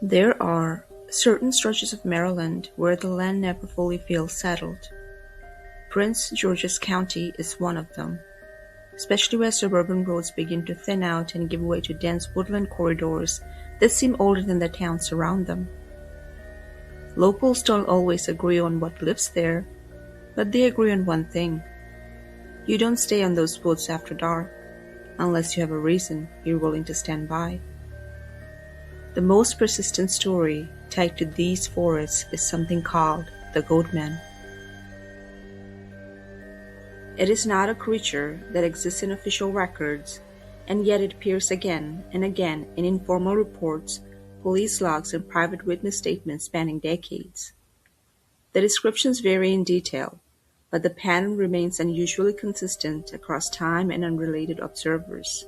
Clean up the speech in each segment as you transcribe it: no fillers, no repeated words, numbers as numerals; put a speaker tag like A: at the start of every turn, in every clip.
A: There are certain stretches of Maryland where the land never fully feels settled. Prince George's County is one of them, especially where suburban roads begin to thin out and give way to dense woodland corridors that seem older than the towns around them. Locals don't always agree on what lives there, but they agree on one thing. You don't stay on those woods after dark, unless you have a reason you're willing to stand by. The most persistent story tied to these forests is something called the Goatman. It is not a creature that exists in official records, and yet it appears again and again in informal reports, police logs, and private witness statements spanning decades. The descriptions vary in detail, but the pattern remains unusually consistent across time and unrelated observers.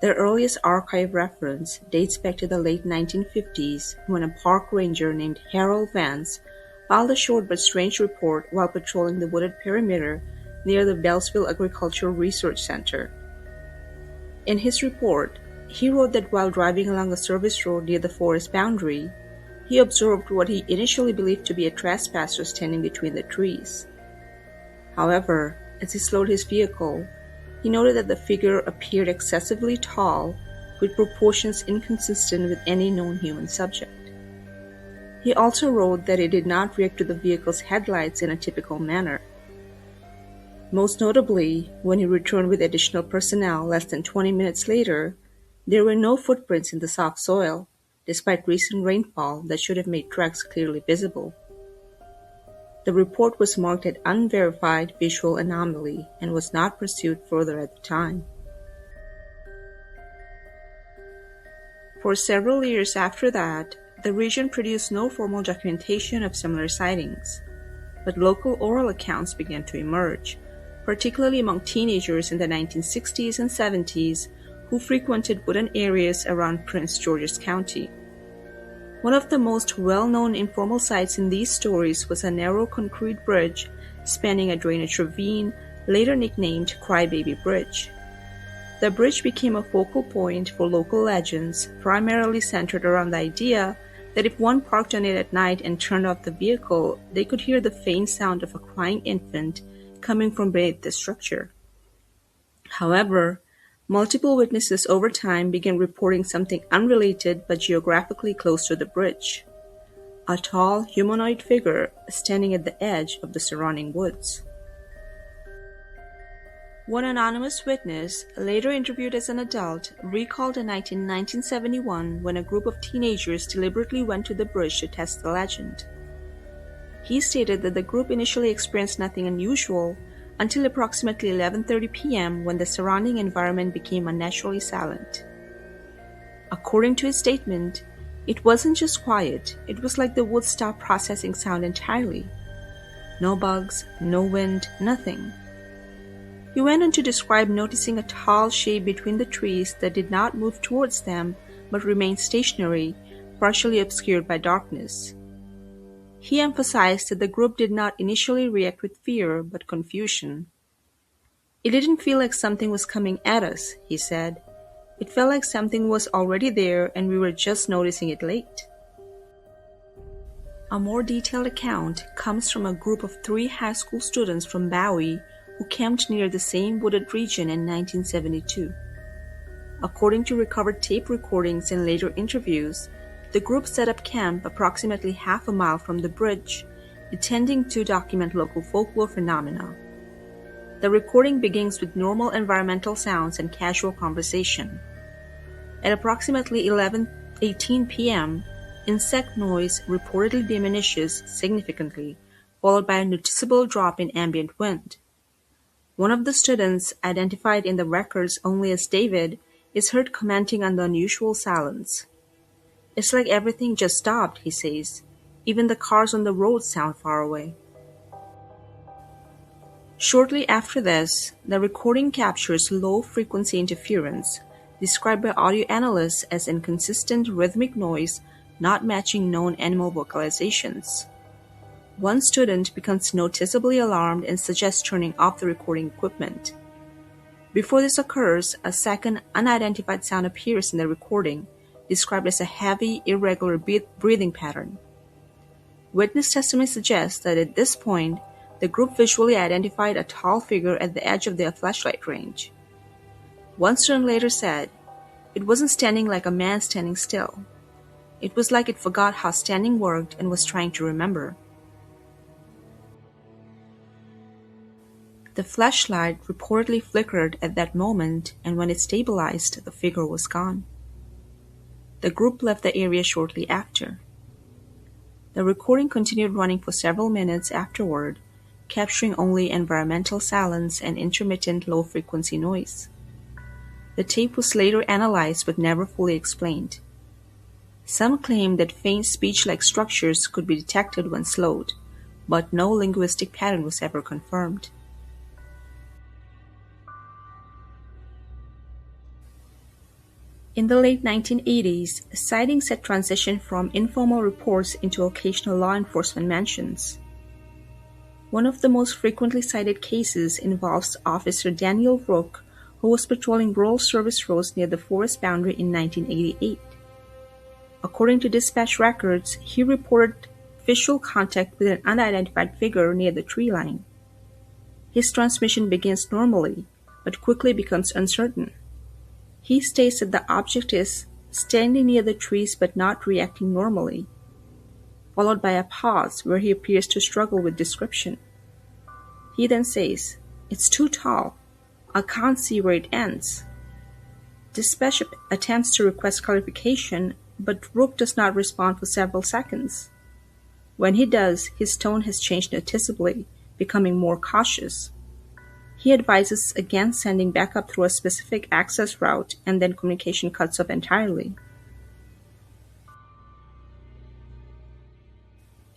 A: Their earliest archive reference dates back to the late 1950s when a park ranger named Harold Vance filed a short but strange report while patrolling the wooded perimeter near the Bellsville Agricultural Research Center. In his report, he wrote that while driving along a service road near the forest boundary, he observed what he initially believed to be a trespasser standing between the trees. However, as he slowed his vehicle, he noted that the figure appeared excessively tall, with proportions inconsistent with any known human subject. He also wrote that it did not react to the vehicle's headlights in a typical manner. Most notably, when he returned with additional personnel less than 20 minutes later, there were no footprints in the soft soil, despite recent rainfall that should have made tracks clearly visible. The report was marked as unverified visual anomaly and was not pursued further at the time. For several years after that, the region produced no formal documentation of similar sightings, but local oral accounts began to emerge, particularly among teenagers in the 1960s and 70s who frequented wooded areas around Prince George's County. One of the most well-known informal sites in these stories was a narrow concrete bridge spanning a drainage ravine, later nicknamed Crybaby Bridge. The bridge became a focal point for local legends, primarily centered around the idea that if one parked on it at night and turned off the vehicle, they could hear the faint sound of a crying infant coming from beneath the structure. However, multiple witnesses over time began reporting something unrelated but geographically close to the bridge: a tall, humanoid figure standing at the edge of the surrounding woods. One anonymous witness, later interviewed as an adult, recalled a night in 1971 when a group of teenagers deliberately went to the bridge to test the legend. He stated that the group initially experienced nothing unusual until approximately 11:30 p.m. when the surrounding environment became unnaturally silent. According to his statement, it wasn't just quiet, it was like the woods stopped processing sound entirely. No bugs, no wind, nothing. He went on to describe noticing a tall shape between the trees that did not move towards them but remained stationary, partially obscured by darkness. He emphasized that the group did not initially react with fear but confusion. It didn't feel like something was coming at us, he said. It felt like something was already there and we were just noticing it late. A more detailed account comes from a group of 3 high school students from Bowie who camped near the same wooded region in 1972. According to recovered tape recordings and later interviews, the group set up camp approximately half a mile from the bridge, intending to document local folklore phenomena. The recording begins with normal environmental sounds and casual conversation. At approximately 11:18 p.m., insect noise reportedly diminishes significantly, followed by a noticeable drop in ambient wind. One of the students, identified in the records only as David, is heard commenting on the unusual silence. "It's like everything just stopped," he says. "Even the cars on the road sound far away." Shortly after this, the recording captures low-frequency interference, described by audio analysts as inconsistent rhythmic noise not matching known animal vocalizations. One student becomes noticeably alarmed and suggests turning off the recording equipment. Before this occurs, a second unidentified sound appears in the recording, described as a heavy, irregular breathing pattern. Witness testimony suggests that at this point, the group visually identified a tall figure at the edge of their flashlight range. One student later said, "It wasn't standing like a man standing still. It was like it forgot how standing worked and was trying to remember." The flashlight reportedly flickered at that moment, and when it stabilized, the figure was gone. The group left the area shortly after. The recording continued running for several minutes afterward, capturing only environmental silence and intermittent low-frequency noise. The tape was later analyzed but never fully explained. Some claimed that faint speech-like structures could be detected when slowed, but no linguistic pattern was ever confirmed. In the late 1980s, sightings had transitioned from informal reports into occasional law enforcement mentions. One of the most frequently cited cases involves Officer Daniel Rook, who was patrolling rural service roads near the forest boundary in 1988. According to dispatch records, he reported visual contact with an unidentified figure near the tree line. His transmission begins normally, but quickly becomes uncertain. He states that the object is standing near the trees but not reacting normally, followed by a pause where he appears to struggle with description. He then says, "It's too tall. I can't see where it ends." Dispatch attempts to request clarification, but Rook does not respond for several seconds. When he does, his tone has changed noticeably, becoming more cautious. He advises against sending backup through a specific access route, and then communication cuts off entirely.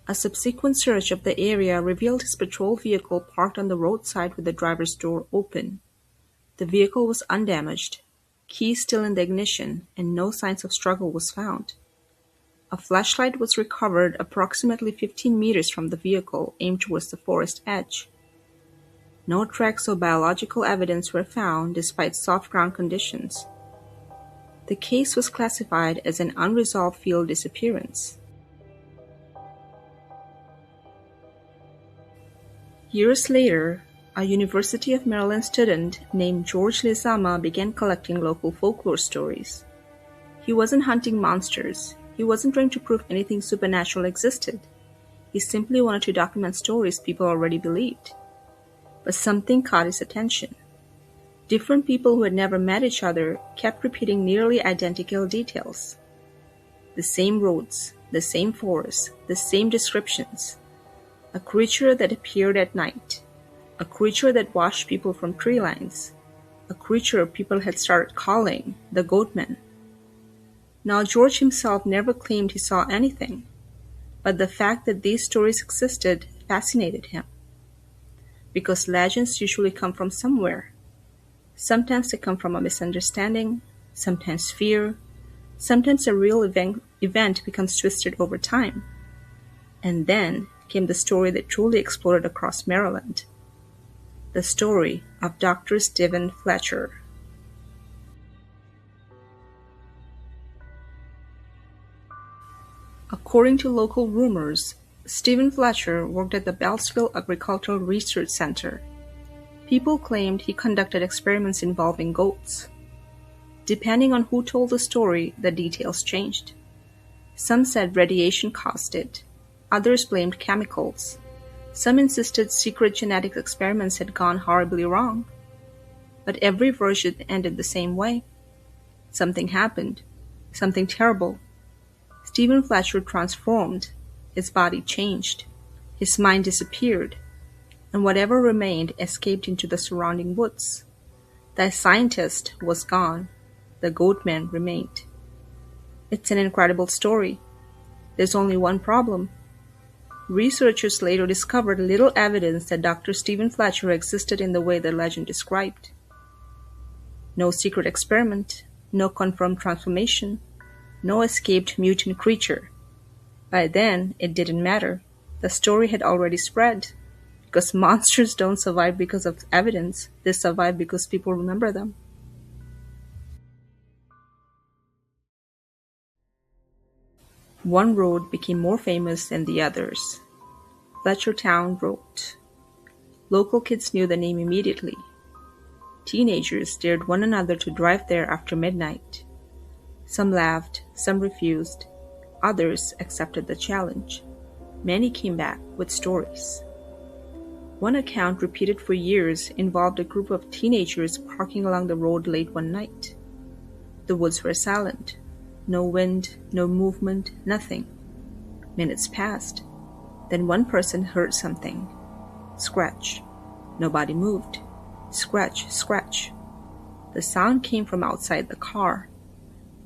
A: A subsequent search of the area revealed his patrol vehicle parked on the roadside with the driver's door open. The vehicle was undamaged, keys still in the ignition, and no signs of struggle was found. A flashlight was recovered approximately 15 meters from the vehicle, aimed towards the forest edge. No tracks or biological evidence were found despite soft ground conditions. The case was classified as an unresolved field disappearance. Years later, a University of Maryland student named George Lizama began collecting local folklore stories. He wasn't hunting monsters. He wasn't trying to prove anything supernatural existed. He simply wanted to document stories people already believed. But something caught his attention. Different people who had never met each other kept repeating nearly identical details. The same roads, the same forests, the same descriptions. A creature that appeared at night. A creature that watched people from tree lines. A creature people had started calling the Goatman. Now George himself never claimed he saw anything, but the fact that these stories existed fascinated him. Because legends usually come from somewhere. Sometimes they come from a misunderstanding, sometimes fear, sometimes a real event becomes twisted over time. And then came the story that truly exploded across Maryland. The story of Dr. Stephen Fletcher. According to local rumors, Stephen Fletcher worked at the Beltsville Agricultural Research Center. People claimed he conducted experiments involving goats. Depending on who told the story, the details changed. Some said radiation caused it. Others blamed chemicals. Some insisted secret genetic experiments had gone horribly wrong. But every version ended the same way. Something happened. Something terrible. Stephen Fletcher transformed. His body changed. His mind disappeared. And whatever remained escaped into the surrounding woods. The scientist was gone. The Goatman remained. It's an incredible story. There's only one problem. Researchers later discovered little evidence that Dr. Stephen Fletcher existed in the way the legend described. No secret experiment, no confirmed transformation, no escaped mutant creature. By then, it didn't matter. The story had already spread. Because monsters don't survive because of evidence, they survive because people remember them. One road became more famous than the others. Fletchertown Road. Local kids knew the name immediately. Teenagers dared one another to drive there after midnight. Some laughed, some refused, others accepted the challenge. Many came back with stories. One account, repeated for years, involved a group of teenagers parking along the road late one night. The woods were silent. No wind, no movement, nothing. Minutes passed. Then one person heard something. Scratch. Nobody moved. Scratch, scratch. The sound came from outside the car.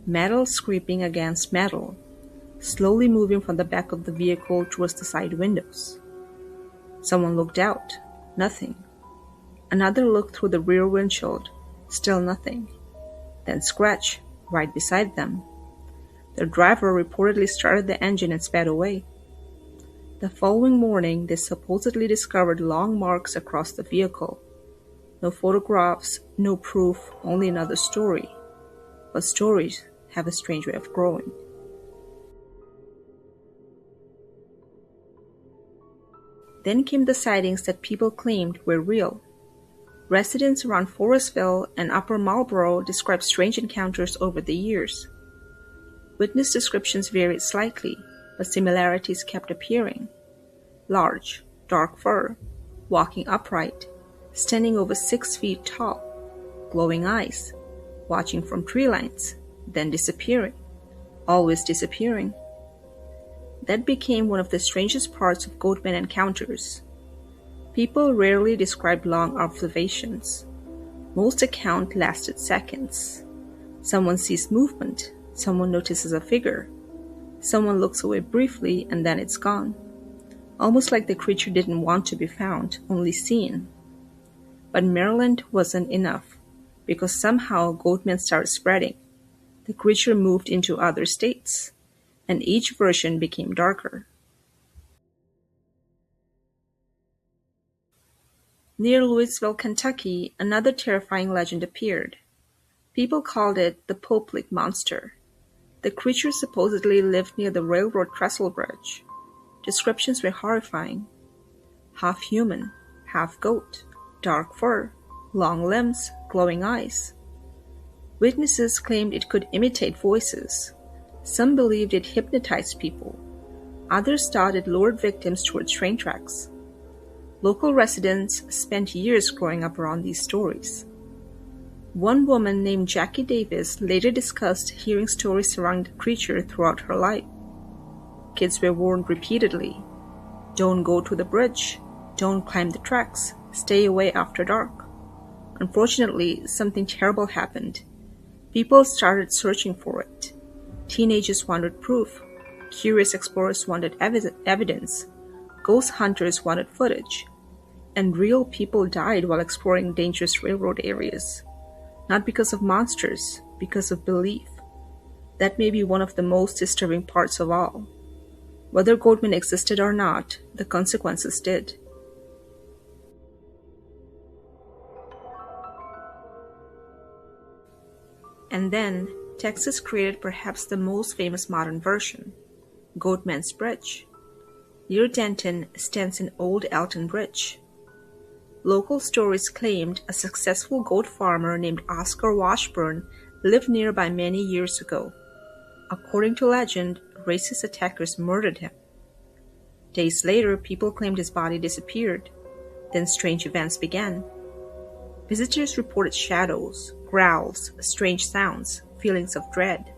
A: Metal scraping against metal, slowly moving from the back of the vehicle towards the side windows. Someone looked out. Nothing. Another looked through the rear windshield. Still nothing. Then scratch, right beside them. The driver reportedly started the engine and sped away. The following morning, they supposedly discovered long marks across the vehicle. No photographs, no proof, only another story. But stories have a strange way of growing. Then came the sightings that people claimed were real. Residents around Forestville and Upper Marlboro described strange encounters over the years. Witness descriptions varied slightly, but similarities kept appearing. Large, dark fur, walking upright, standing over 6 feet tall, glowing eyes, watching from tree lines, then disappearing, always disappearing. That became one of the strangest parts of Goatman encounters. People rarely described long observations. Most accounts lasted seconds. Someone sees movement, someone notices a figure, someone looks away briefly and then it's gone. Almost like the creature didn't want to be found, only seen. But Maryland wasn't enough, because somehow Goatman started spreading. The creature moved into other states, and each version became darker. Near Louisville, Kentucky, another terrifying legend appeared. People called it the Pope Lake Monster. The creature supposedly lived near the railroad trestle bridge. Descriptions were horrifying. Half human, half goat, dark fur, long limbs, glowing eyes. Witnesses claimed it could imitate voices. Some believed it hypnotized people. Others thought it lured victims towards train tracks. Local residents spent years growing up around these stories. One woman named Jackie Davis later discussed hearing stories surrounding the creature throughout her life. Kids were warned repeatedly, "Don't go to the bridge, don't climb the tracks, stay away after dark." Unfortunately, something terrible happened. People started searching for it. Teenagers wanted proof. Curious explorers wanted evidence. Ghost hunters wanted footage. And real people died while exploring dangerous railroad areas. Not because of monsters, because of belief. That may be one of the most disturbing parts of all. Whether Goatman existed or not, the consequences did. And then, Texas created perhaps the most famous modern version, Goatman's Bridge. Near Denton stands an old Elton Bridge. Local stories claimed a successful goat farmer named Oscar Washburn lived nearby many years ago. According to legend, racist attackers murdered him. Days later, people claimed his body disappeared. Then strange events began. Visitors reported shadows, growls, strange sounds, feelings of dread.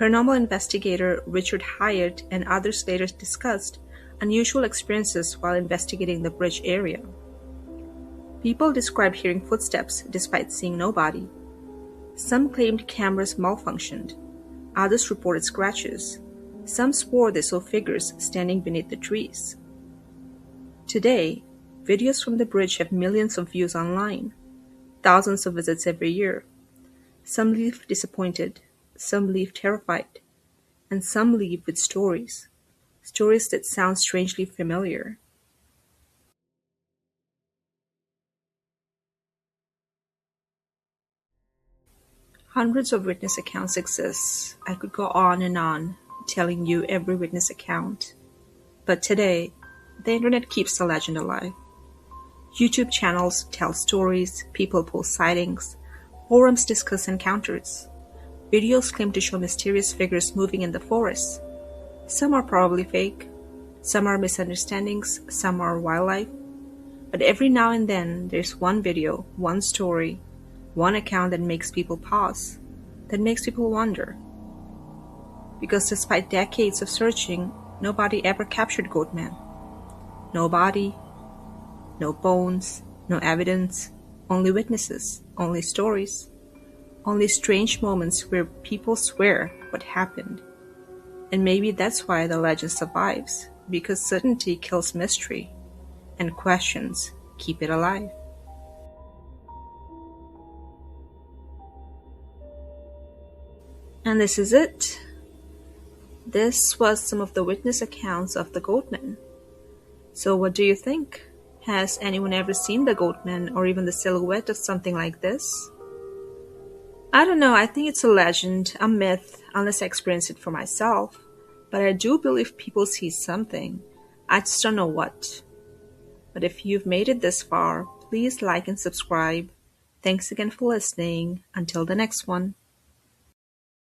A: Paranormal investigator Richard Hyatt and others later discussed unusual experiences while investigating the bridge area. People described hearing footsteps despite seeing nobody. Some claimed cameras malfunctioned. Others reported scratches. Some swore they saw figures standing beneath the trees. Today, videos from the bridge have millions of views online, thousands of visits every year. Some leave disappointed, some leave terrified, and some leave with stories that sound strangely familiar. Hundreds of witness accounts exist. I could go on and on, telling you every witness account. But today, the internet keeps the legend alive. YouTube channels tell stories, people post sightings, forums discuss encounters. Videos claim to show mysterious figures moving in the forest. Some are probably fake, some are misunderstandings, some are wildlife. But every now and then, there's one video, one story, one account that makes people pause, that makes people wonder. Because despite decades of searching, nobody ever captured Goatman. No body, no bones, no evidence, only witnesses, only stories, only strange moments where people swear what happened. And maybe that's why the legend survives, because certainty kills mystery, and questions keep it alive. And this is it. This was some of the witness accounts of the Goatman. So what do you think? Has anyone ever seen the Goatman or even the silhouette of something like this? I don't know, I think it's a legend, a myth, unless I experience it for myself. But I do believe people see something. I just don't know what. But if you've made it this far, please like and subscribe. Thanks again for listening. Until the next one.